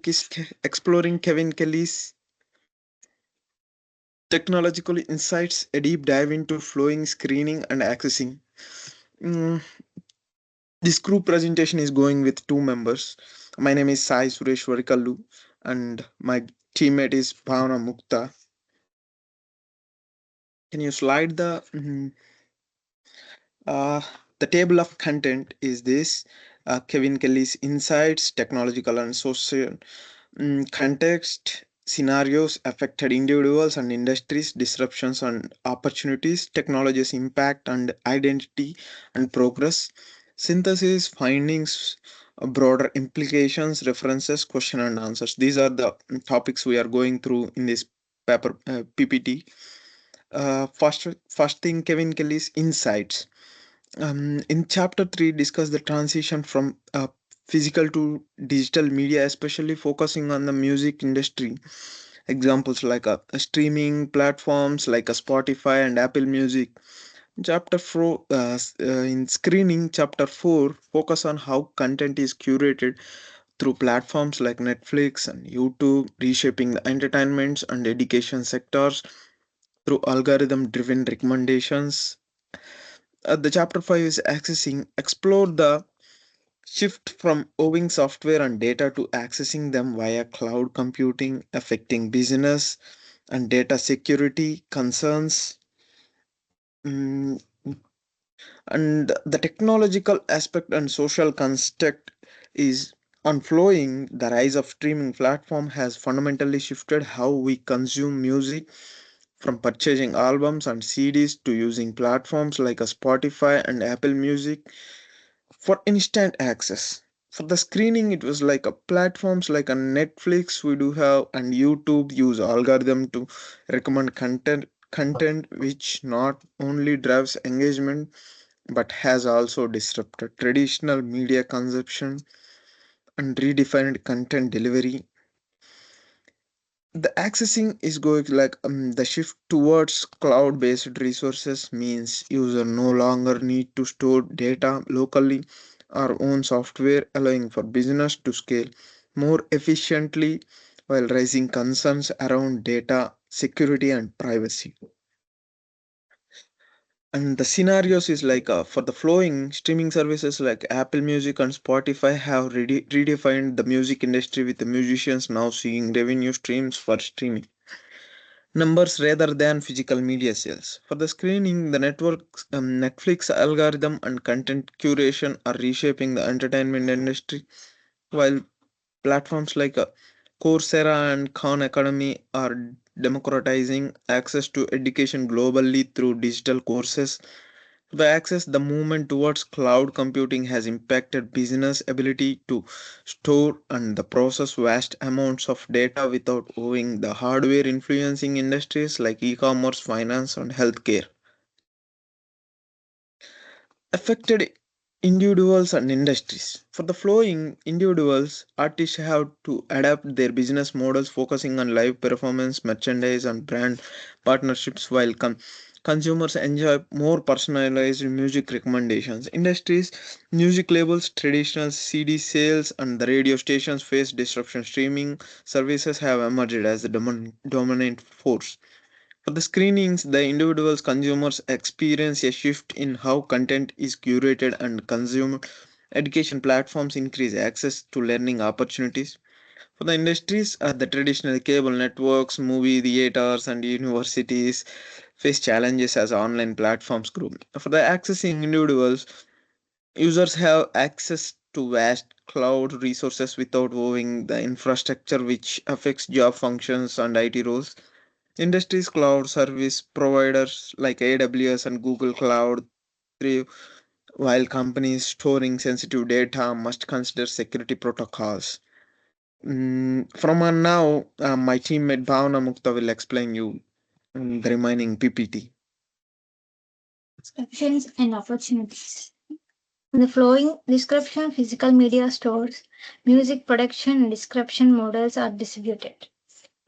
is exploring Kevin Kelly's technological insights, a deep dive into flowing, screening, and accessing. Mm, this group presentation is going with two members. My name is Sai Sureshwari Kallu, and my teammate is Bhavana Mukta. Can you slide uh, the table of content is this Kevin Kelly's insights, technological and social context, scenarios affected individuals and industries, disruptions and opportunities, technology's impact and identity and progress, synthesis, findings, broader implications, references, question and answers. These are the topics we are going through in this paper PPT. First thing, Kevin Kelly's insights. In chapter 3, discuss the transition from physical to digital media, especially focusing on the music industry. Examples like streaming platforms like Spotify and Apple Music. Chapter 4, in screening, chapter 4, focus on how content is curated through platforms like Netflix and YouTube, reshaping the entertainment and education sectors through algorithm driven recommendations. The chapter 5 is accessing, explore the shift from owning software and data to accessing them via cloud computing, affecting business and data security concerns. Mm, and the technological aspect and social construct is on flowing. The rise of streaming platform has fundamentally shifted how we consume music, from purchasing albums and CDs to using platforms like a Spotify and Apple Music for instant access. For the screening, it was like a platforms like a Netflix we do have, and YouTube use algorithm to recommend content which not only drives engagement but has also disrupted traditional media consumption and redefined content delivery. The accessing is going like the shift towards cloud based resources means user no longer need to store data locally or own software, allowing for business to scale more efficiently while raising concerns around data security and privacy. And the scenarios is like for the flowing streaming services like Apple Music and Spotify have redefined the music industry, with the musicians now seeing revenue streams for streaming numbers rather than physical media sales. For the screening, the network's Netflix algorithm and content curation are reshaping the entertainment industry, while platforms like Coursera and Khan Academy are democratizing access to education globally through digital courses. The access, the movement towards cloud computing has impacted business ability to store and the process vast amounts of data without owing the hardware, influencing industries like e-commerce, finance, and healthcare. Affected individuals and industries. For the flowing individuals, artists have to adapt their business models, focusing on live performance, merchandise, and brand partnerships, while consumers enjoy more personalized music recommendations. Industries, music labels, traditional CD sales, and the radio stations face disruption. Streaming services have emerged as the dominant force. For the screenings, the individual's consumers experience a shift in how content is curated and consumed. Education platforms increase access to learning opportunities. For the industries, the traditional cable networks, movie theaters, and universities face challenges as online platforms grow. For the accessing individuals, users have access to vast cloud resources without owning the infrastructure, which affects job functions and IT roles. Industries cloud service providers like AWS and Google Cloud thrive, while companies storing sensitive data must consider security protocols. From on now, my teammate Bhavna Mukta will explain you the remaining PPT. Options and opportunities. The flowing description physical media stores, music production and description models are distributed.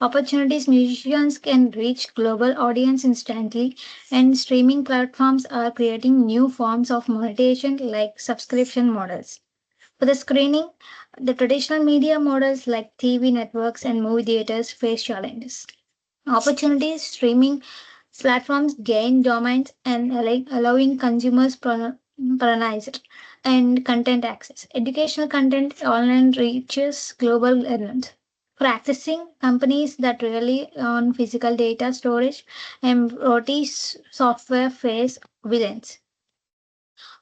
Opportunities musicians can reach global audience instantly, and streaming platforms are creating new forms of monetization like subscription models. For the screening, The traditional media models like TV networks and movie theaters face challenges. Opportunities streaming platforms gain dominance and allowing consumers personalized and content access. Educational content online reaches global learners. For accessing companies that rely on physical data storage and rotis software face villains.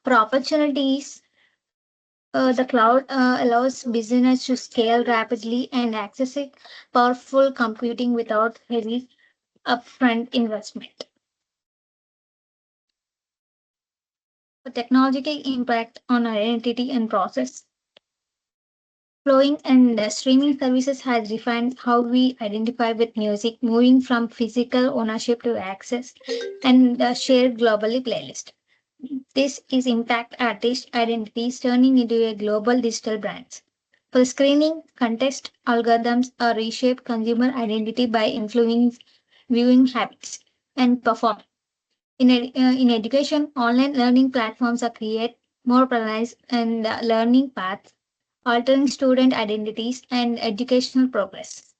For opportunities, the cloud allows business to scale rapidly and accessing powerful computing without heavy upfront investment. The technological impact on identity and process. Flowing and streaming services has refined how we identify with music, moving from physical ownership to access and shared globally playlist. This is impact artist identities turning into a global digital brands. For screening, contest algorithms reshape consumer identity by influencing viewing habits and performance. In education, online learning platforms are create more personalized and learning paths, altering student identities and educational progress.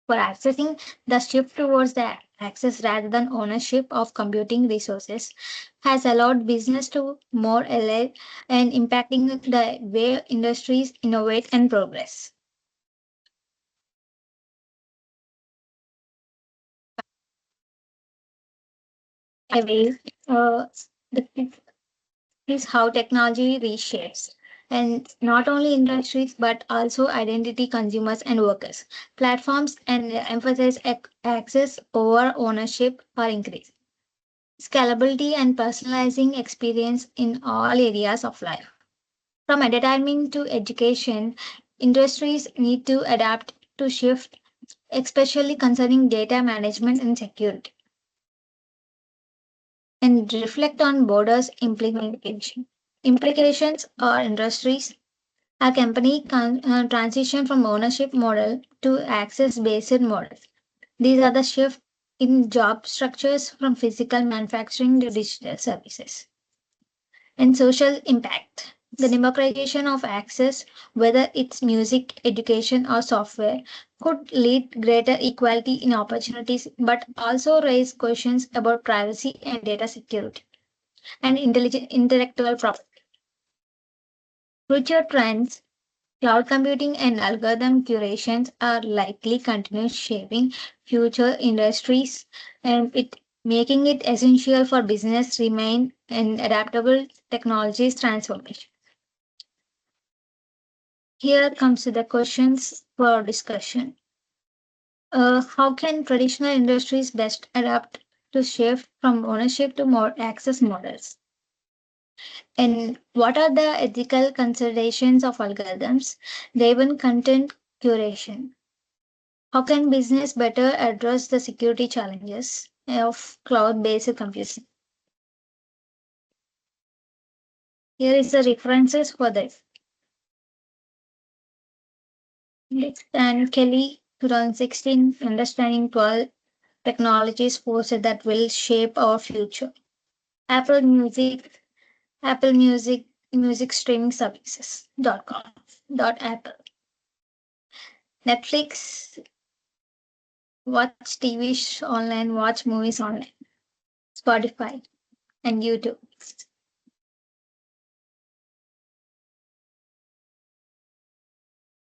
For accessing, the shift towards the access rather than ownership of computing resources has allowed business to more alive and impacting the way industries innovate and progress. Away, the is how technology reshapes and not only industries but also identity consumers and workers. Platforms and emphasize access over ownership are increased. Scalability and personalizing experience in all areas of life. From entertainment to education, industries need to adapt to shift, especially concerning data management and security, and reflect on borders implementation. Implications or industries. A company can transition from ownership model to access based models. These are the shift in job structures from physical manufacturing to digital services. And social impact. The democratization of access, whether it's music, education, or software, could lead greater equality in opportunities, but also raise questions about privacy and data security and intelligent intellectual property. Future trends. Cloud computing and algorithm curations are likely continue shaping future industries and it making it essential for business remain and adaptable technologies transformation. Here comes to the questions for discussion. How can traditional industries best adapt to shift from ownership to more access models? And what are the ethical considerations of algorithms driven content curation? How can business better address the security challenges of cloud based computing? Here is the references for this. And Kelly 2016 Understanding 12 Technologies Forces That Will Shape Our Future. Apple Music, Apple Music, Music Streaming Services.com. Apple. Netflix, watch TV online, watch movies online. Spotify and YouTube.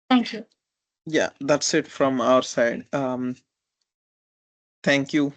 Thank you. Yeah, that's it from our side. Thank you.